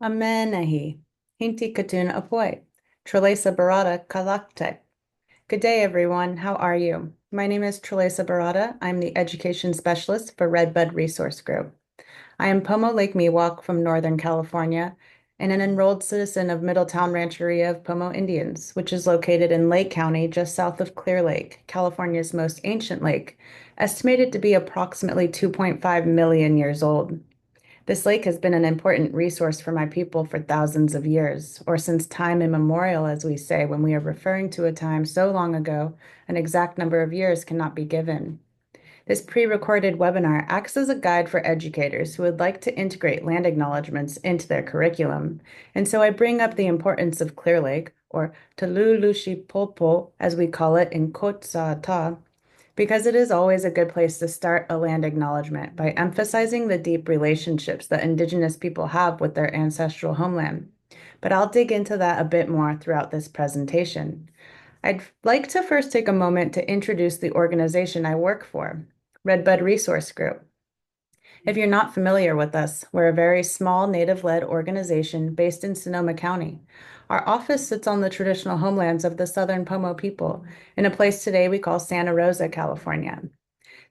Amenahi, Hinti Katun Apoy, Trelasa Baratta Kalaktek. Good day, everyone. How are you? My name is Trelasa Baratta. I'm the Education Specialist for Redbud Resource Group. I am Pomo Lake Miwok from Northern California and an enrolled citizen of Middletown Rancheria of Pomo Indians, which is located in Lake County just south of Clear Lake, California's most ancient lake, estimated to be approximately 2.5 million years old. This lake has been an important resource for my people for thousands of years, or since time immemorial, as we say, when we are referring to a time so long ago, an exact number of years cannot be given. This pre-recorded webinar acts as a guide for educators who would like to integrate land acknowledgements into their curriculum. And so I bring up the importance of Clear Lake, or Talulushipolpo, as we call it in Kotsata, because it is always a good place to start a land acknowledgement by emphasizing the deep relationships that Indigenous people have with their ancestral homeland. But I'll dig into that a bit more throughout this presentation. I'd like to first take a moment to introduce the organization I work for, Redbud Resource Group. If you're not familiar with us, we're a very small Native-led organization based in Sonoma County. Our office sits on the traditional homelands of the Southern Pomo people, in a place today we call Santa Rosa, California.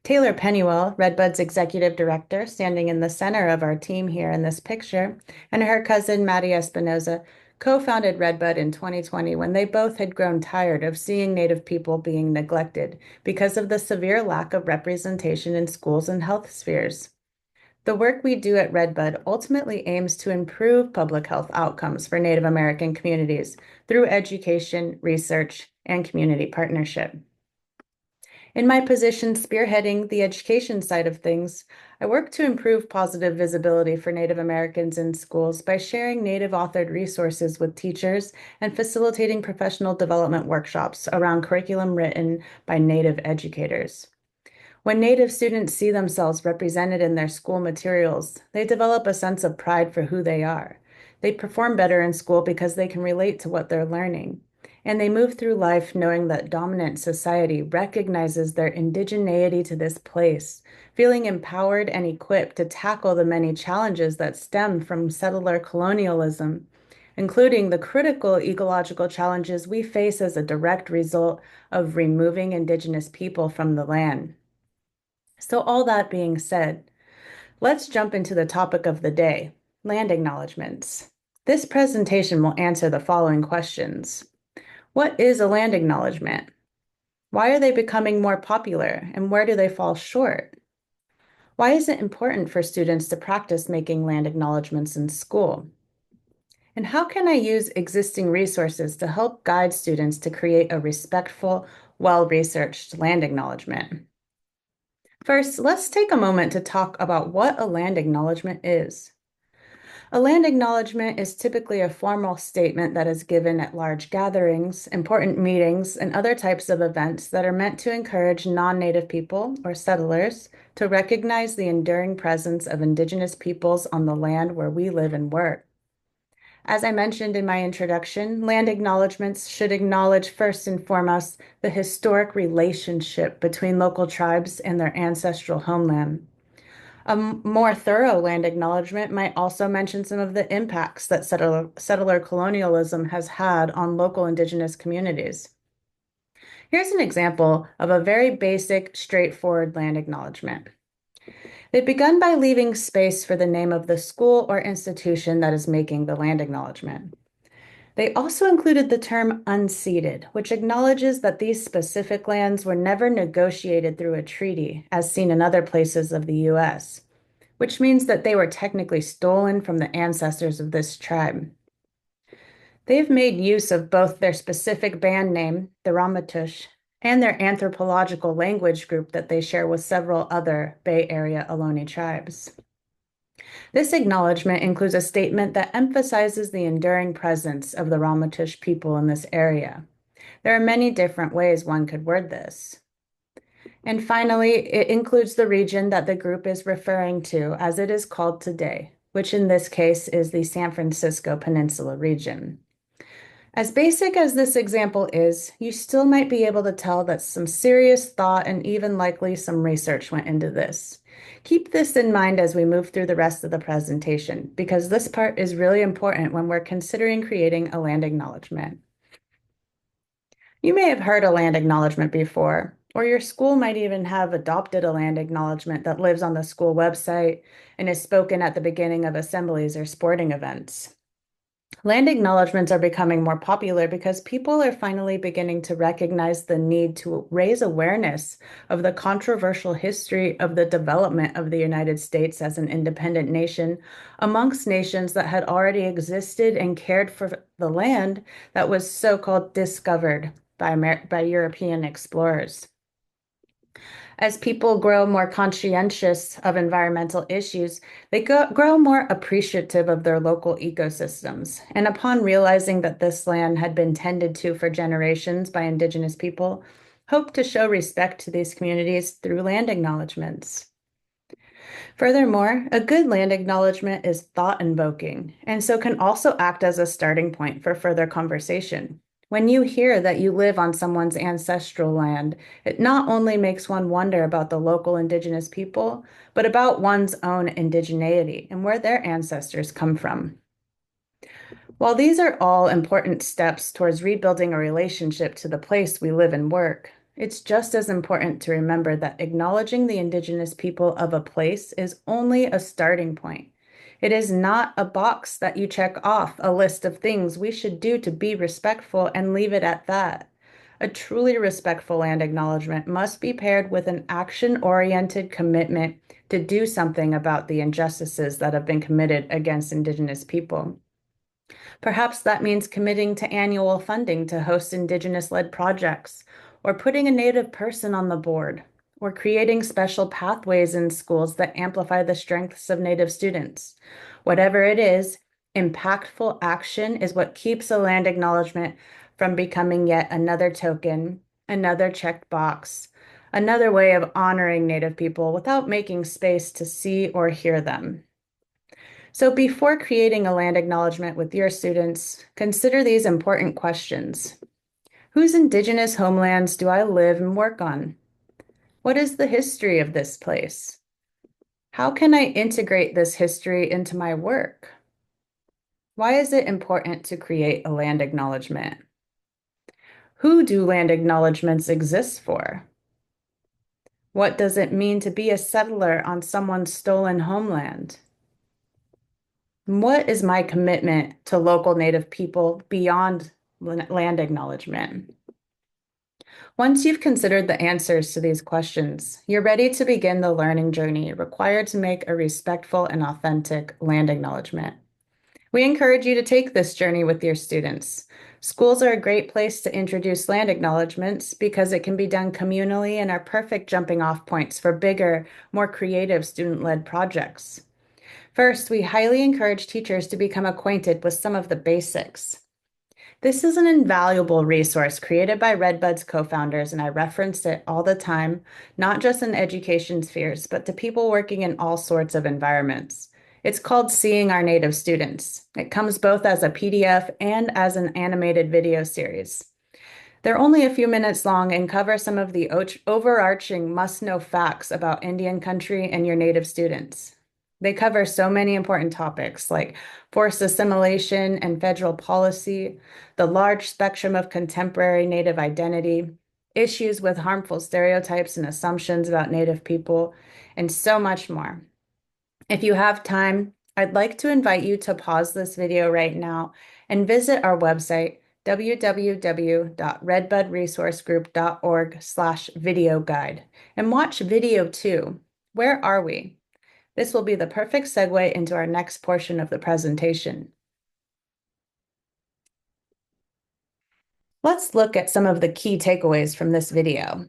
Taylor Pennywell, Redbud's executive director, standing in the center of our team here in this picture, and her cousin Maddie Espinoza co-founded Redbud in 2020 when they both had grown tired of seeing Native people being neglected because of the severe lack of representation in schools and health spheres. The work we do at Redbud ultimately aims to improve public health outcomes for Native American communities through education, research, and community partnership. In my position spearheading the education side of things, I work to improve positive visibility for Native Americans in schools by sharing Native authored resources with teachers and facilitating professional development workshops around curriculum written by Native educators. When Native students see themselves represented in their school materials, they develop a sense of pride for who they are. They perform better in school because they can relate to what they're learning. And they move through life knowing that dominant society recognizes their indigeneity to this place, feeling empowered and equipped to tackle the many challenges that stem from settler colonialism, including the critical ecological challenges we face as a direct result of removing Indigenous people from the land. So all that being said, let's jump into the topic of the day, land acknowledgements. This presentation will answer the following questions. What is a land acknowledgement? Why are they becoming more popular, and where do they fall short? Why is it important for students to practice making land acknowledgements in school? And how can I use existing resources to help guide students to create a respectful, well-researched land acknowledgement? First, let's take a moment to talk about what a land acknowledgement is. A land acknowledgement is typically a formal statement that is given at large gatherings, important meetings, and other types of events that are meant to encourage non-Native people or settlers to recognize the enduring presence of Indigenous peoples on the land where we live and work. As I mentioned in my introduction, land acknowledgements should acknowledge first and foremost the historic relationship between local tribes and their ancestral homeland. A more thorough land acknowledgement might also mention some of the impacts that settler colonialism has had on local Indigenous communities. Here's an example of a very basic, straightforward land acknowledgement. They've begun by leaving space for the name of the school or institution that is making the land acknowledgement. They also included the term unceded, which acknowledges that these specific lands were never negotiated through a treaty, as seen in other places of the U.S., which means that they were technically stolen from the ancestors of this tribe. They've made use of both their specific band name, the Ramaytush, and their anthropological language group that they share with several other Bay Area Ohlone tribes. This acknowledgement includes a statement that emphasizes the enduring presence of the Ramaytush people in this area. There are many different ways one could word this. And finally, it includes the region that the group is referring to as it is called today, which in this case is the San Francisco Peninsula region. As basic as this example is, you still might be able to tell that some serious thought and even likely some research went into this. Keep this in mind as we move through the rest of the presentation, because this part is really important when we're considering creating a land acknowledgement. You may have heard a land acknowledgement before, or your school might even have adopted a land acknowledgement that lives on the school website and is spoken at the beginning of assemblies or sporting events. Land acknowledgements are becoming more popular because people are finally beginning to recognize the need to raise awareness of the controversial history of the development of the United States as an independent nation amongst nations that had already existed and cared for the land that was so-called discovered by European explorers. As people grow more conscientious of environmental issues, they grow more appreciative of their local ecosystems. And upon realizing that this land had been tended to for generations by Indigenous people, hope to show respect to these communities through land acknowledgements. Furthermore, a good land acknowledgement is thought-invoking, and so can also act as a starting point for further conversation. When you hear that you live on someone's ancestral land, it not only makes one wonder about the local Indigenous people, but about one's own indigeneity and where their ancestors come from. While these are all important steps towards rebuilding a relationship to the place we live and work, it's just as important to remember that acknowledging the Indigenous people of a place is only a starting point. It is not a box that you check off a list of things we should do to be respectful and leave it at that. A truly respectful land acknowledgement must be paired with an action-oriented commitment to do something about the injustices that have been committed against Indigenous people. Perhaps that means committing to annual funding to host Indigenous-led projects, or putting a Native person on the board, or creating special pathways in schools that amplify the strengths of Native students. Whatever it is, impactful action is what keeps a land acknowledgement from becoming yet another token, another checked box, another way of honoring Native people without making space to see or hear them. So before creating a land acknowledgement with your students, consider these important questions. Whose Indigenous homelands do I live and work on? What is the history of this place? How can I integrate this history into my work? Why is it important to create a land acknowledgement? Who do land acknowledgements exist for? What does it mean to be a settler on someone's stolen homeland? What is my commitment to local Native people beyond land acknowledgement? Once you've considered the answers to these questions, you're ready to begin the learning journey required to make a respectful and authentic land acknowledgement. We encourage you to take this journey with your students. Schools are a great place to introduce land acknowledgements because it can be done communally and are perfect jumping off points for bigger, more creative student-led projects. First, we highly encourage teachers to become acquainted with some of the basics. This is an invaluable resource created by Redbud's co-founders, and I reference it all the time, not just in education spheres, but to people working in all sorts of environments. It's called Seeing Our Native Students. It comes both as a PDF and as an animated video series. They're only a few minutes long and cover some of the overarching must-know facts about Indian country and your Native students. They cover so many important topics like forced assimilation and federal policy, the large spectrum of contemporary Native identity, issues with harmful stereotypes and assumptions about Native people, and so much more. If you have time, I'd like to invite you to pause this video right now and visit our website, www.redbudresourcegroup.org/video guide, and watch video 2. Where are we? This will be the perfect segue into our next portion of the presentation. Let's look at some of the key takeaways from this video.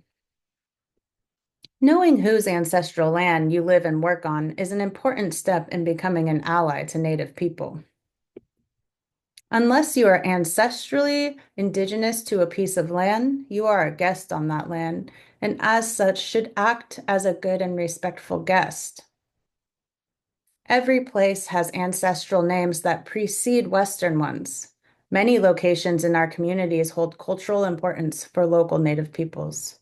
Knowing whose ancestral land you live and work on is an important step in becoming an ally to Native people. Unless you are ancestrally Indigenous to a piece of land, you are a guest on that land, and as such should act as a good and respectful guest. Every place has ancestral names that precede Western ones. Many locations in our communities hold cultural importance for local Native peoples.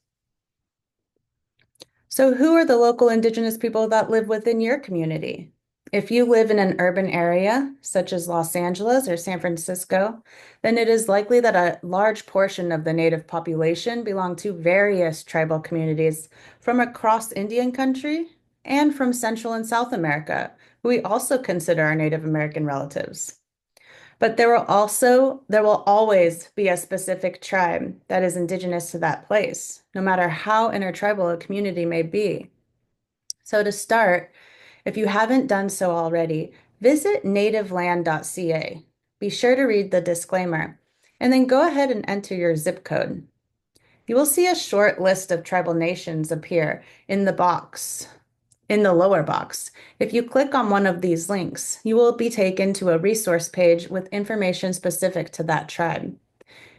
So, who are the local Indigenous people that live within your community? If you live in an urban area, such as Los Angeles or San Francisco, then it is likely that a large portion of the native population belong to various tribal communities from across Indian country and from Central and South America, who we also consider our Native American relatives. But there will always be a specific tribe that is indigenous to that place, no matter how intertribal a community may be. So to start, if you haven't done so already, visit nativeland.ca. Be sure to read the disclaimer, and then go ahead and enter your zip code. You will see a short list of tribal nations appear in the lower box. If you click on one of these links, you will be taken to a resource page with information specific to that tribe.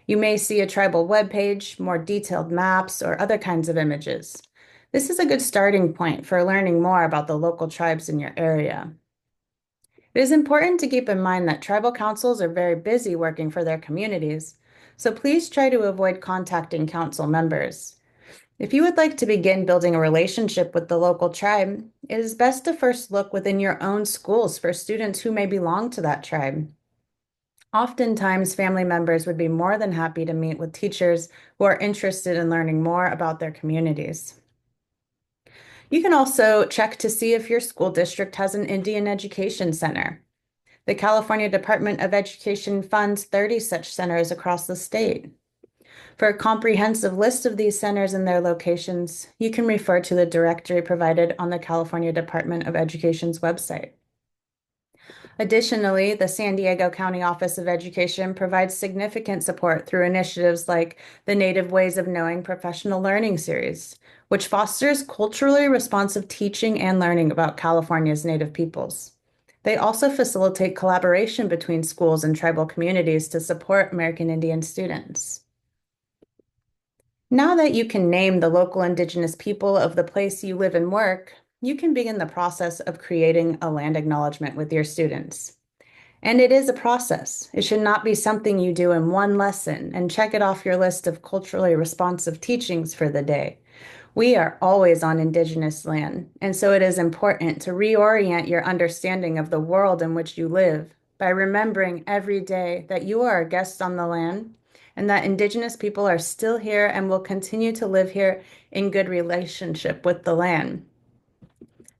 You may see a tribal webpage, more detailed maps, or other kinds of images. This is a good starting point for learning more about the local tribes in your area. It is important to keep in mind that tribal councils are very busy working for their communities, so please try to avoid contacting council members. If you would like to begin building a relationship with the local tribe, it is best to first look within your own schools for students who may belong to that tribe. Oftentimes, family members would be more than happy to meet with teachers who are interested in learning more about their communities. You can also check to see if your school district has an Indian Education Center. The California Department of Education funds 30 such centers across the state. For a comprehensive list of these centers and their locations, you can refer to the directory provided on the California Department of Education's website. Additionally, the San Diego County Office of Education provides significant support through initiatives like the Native Ways of Knowing Professional Learning Series, which fosters culturally responsive teaching and learning about California's Native peoples. They also facilitate collaboration between schools and tribal communities to support American Indian students. Now that you can name the local Indigenous people of the place you live and work, you can begin the process of creating a land acknowledgement with your students. And it is a process. It should not be something you do in one lesson and check it off your list of culturally responsive teachings for the day. We are always on Indigenous land, and so it is important to reorient your understanding of the world in which you live by remembering every day that you are a guest on the land and that Indigenous people are still here and will continue to live here in good relationship with the land.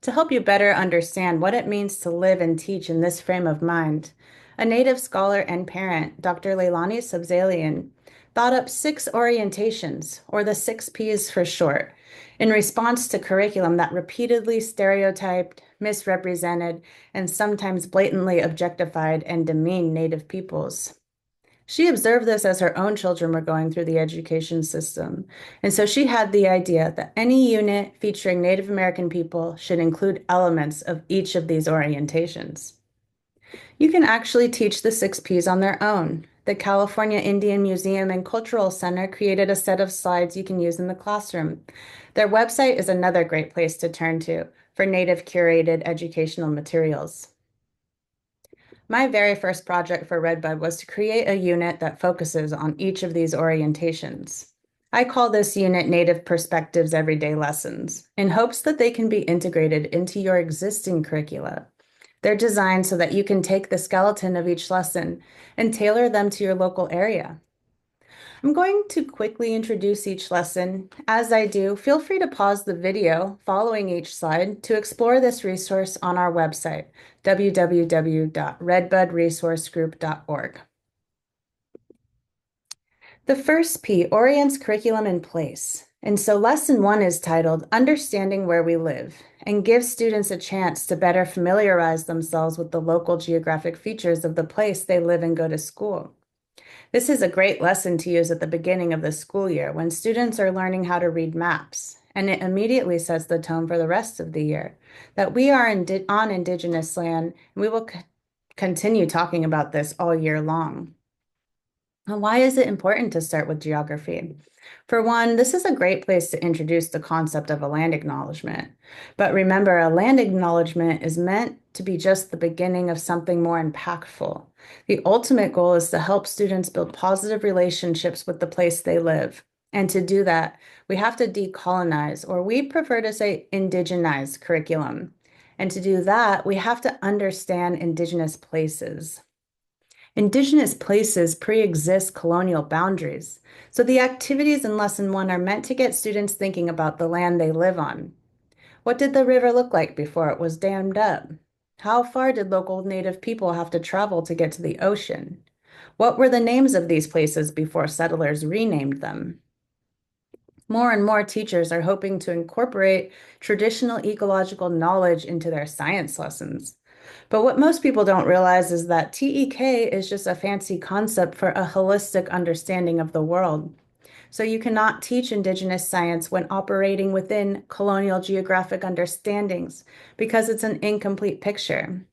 To help you better understand what it means to live and teach in this frame of mind, a Native scholar and parent, Dr. Leilani Subzalian, thought up 6 orientations, or the 6 Ps for short, in response to curriculum that repeatedly stereotyped, misrepresented, and sometimes blatantly objectified and demeaned Native peoples. She observed this as her own children were going through the education system, and so she had the idea that any unit featuring Native American people should include elements of each of these orientations. You can actually teach the 6 Ps on their own. The California Indian Museum and Cultural Center created a set of slides you can use in the classroom. Their website is another great place to turn to for Native curated educational materials. My very first project for Redbud was to create a unit that focuses on each of these orientations. I call this unit Native Perspectives Everyday Lessons, in hopes that they can be integrated into your existing curricula. They're designed so that you can take the skeleton of each lesson and tailor them to your local area. I'm going to quickly introduce each lesson. As I do, feel free to pause the video following each slide to explore this resource on our website, www.redbudresourcegroup.org. The first P orients curriculum in place. And so lesson 1 is titled Understanding Where We Live and gives students a chance to better familiarize themselves with the local geographic features of the place they live and go to school. This is a great lesson to use at the beginning of the school year when students are learning how to read maps, and it immediately sets the tone for the rest of the year, that we are on Indigenous land, and we will continue talking about this all year long. And why is it important to start with geography? For one, this is a great place to introduce the concept of a land acknowledgement. But remember, a land acknowledgement is meant to be just the beginning of something more impactful. The ultimate goal is to help students build positive relationships with the place they live, And to do that, we have to decolonize, or we prefer to say indigenize curriculum. And to do that, we have to understand Indigenous places. Indigenous places pre-exist colonial boundaries, so the activities in Lesson 1 are meant to get students thinking about the land they live on. What did the river look like before it was dammed up? How far did local Native people have to travel to get to the ocean? What were the names of these places before settlers renamed them? More and more teachers are hoping to incorporate traditional ecological knowledge into their science lessons. But what most people don't realize is that TEK is just a fancy concept for a holistic understanding of the world. So you cannot teach Indigenous science when operating within colonial geographic understandings because it's an incomplete picture.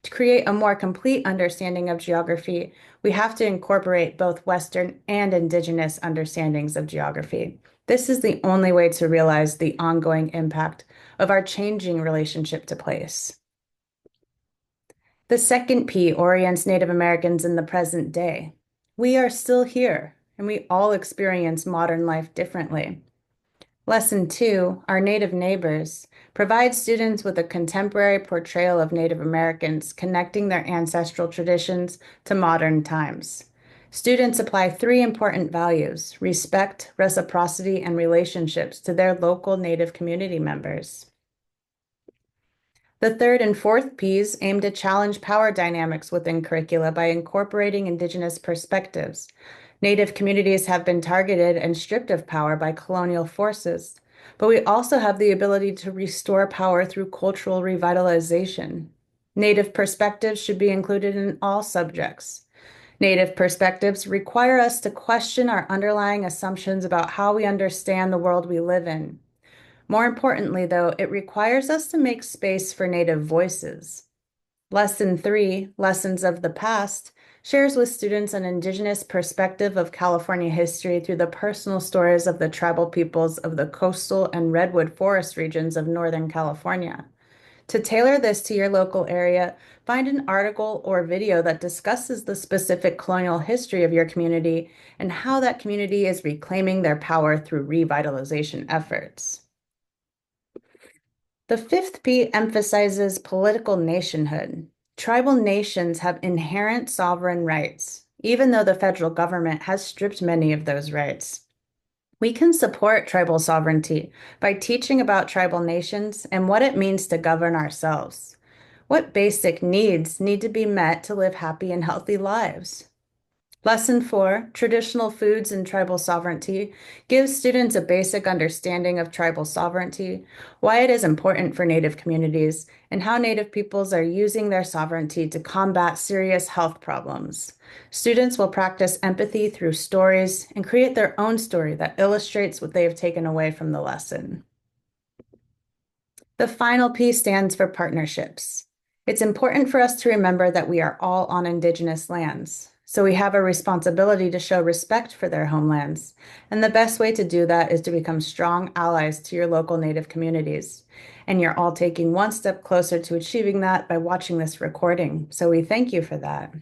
To create a more complete understanding of geography, we have to incorporate both Western and Indigenous understandings of geography. This is the only way to realize the ongoing impact of our changing relationship to place. The second P orients Native Americans in the present day. We are still here, and we all experience modern life differently. Lesson 2, Our Native Neighbors, provides students with a contemporary portrayal of Native Americans connecting their ancestral traditions to modern times. Students apply 3 important values: respect, reciprocity, and relationships to their local Native community members. The third and fourth Ps aim to challenge power dynamics within curricula by incorporating Indigenous perspectives. Native communities have been targeted and stripped of power by colonial forces, but we also have the ability to restore power through cultural revitalization. Native perspectives should be included in all subjects. Native perspectives require us to question our underlying assumptions about how we understand the world we live in. More importantly, though, it requires us to make space for Native voices. Lesson 3, Lessons of the Past, shares with students an Indigenous perspective of California history through the personal stories of the tribal peoples of the coastal and redwood forest regions of Northern California. To tailor this to your local area, find an article or video that discusses the specific colonial history of your community and how that community is reclaiming their power through revitalization efforts. The fifth P emphasizes political nationhood. Tribal nations have inherent sovereign rights, even though the federal government has stripped many of those rights. We can support tribal sovereignty by teaching about tribal nations and what it means to govern ourselves. What basic needs need to be met to live happy and healthy lives? Lesson 4, Traditional Foods and Tribal Sovereignty, gives students a basic understanding of tribal sovereignty, why it is important for Native communities, and how Native peoples are using their sovereignty to combat serious health problems. Students will practice empathy through stories and create their own story that illustrates what they have taken away from the lesson. The final P stands for partnerships. It's important for us to remember that we are all on Indigenous lands. So we have a responsibility to show respect for their homelands. And the best way to do that is to become strong allies to your local Native communities. And you're all taking one step closer to achieving that by watching this recording. So we thank you for that.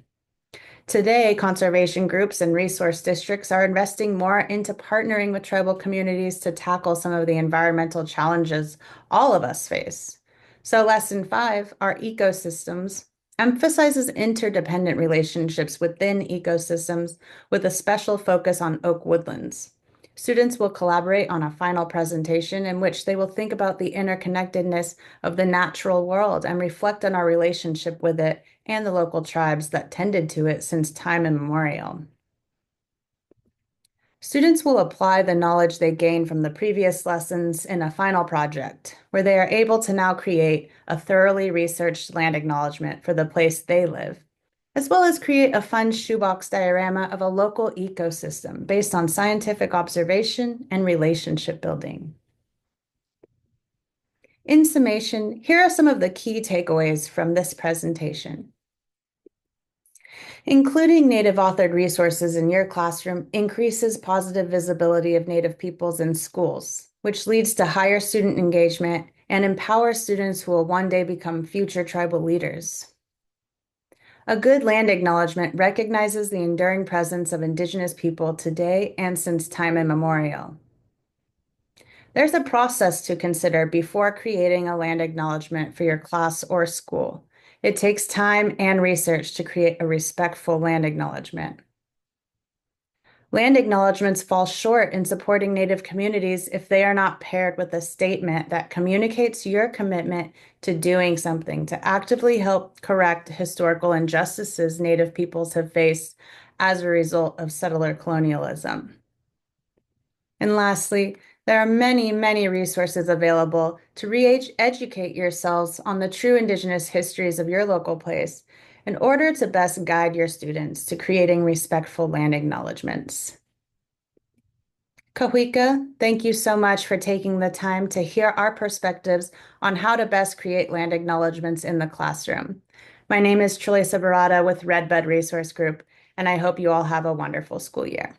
Today, conservation groups and resource districts are investing more into partnering with tribal communities to tackle some of the environmental challenges all of us face. So lesson 5, Our Ecosystems, emphasizes interdependent relationships within ecosystems with a special focus on oak woodlands. Students will collaborate on a final presentation in which they will think about the interconnectedness of the natural world and reflect on our relationship with it and the local tribes that tended to it since time immemorial. Students will apply the knowledge they gained from the previous lessons in a final project, where they are able to now create a thoroughly researched land acknowledgement for the place they live, as well as create a fun shoebox diorama of a local ecosystem based on scientific observation and relationship building. In summation, here are some of the key takeaways from this presentation. Including Native authored resources in your classroom increases positive visibility of Native peoples in schools, which leads to higher student engagement and empowers students who will one day become future tribal leaders. A good land acknowledgement recognizes the enduring presence of Indigenous people today and since time immemorial. There's a process to consider before creating a land acknowledgement for your class or school. It takes time and research to create a respectful land acknowledgement. Land acknowledgements fall short in supporting Native communities if they are not paired with a statement that communicates your commitment to doing something to actively help correct historical injustices Native peoples have faced as a result of settler colonialism. And lastly, there are many, many resources available to re-educate yourselves on the true Indigenous histories of your local place in order to best guide your students to creating respectful land acknowledgements. Kahwika, thank you so much for taking the time to hear our perspectives on how to best create land acknowledgements in the classroom. My name is Trelasa Baratta with Redbud Resource Group, and I hope you all have a wonderful school year.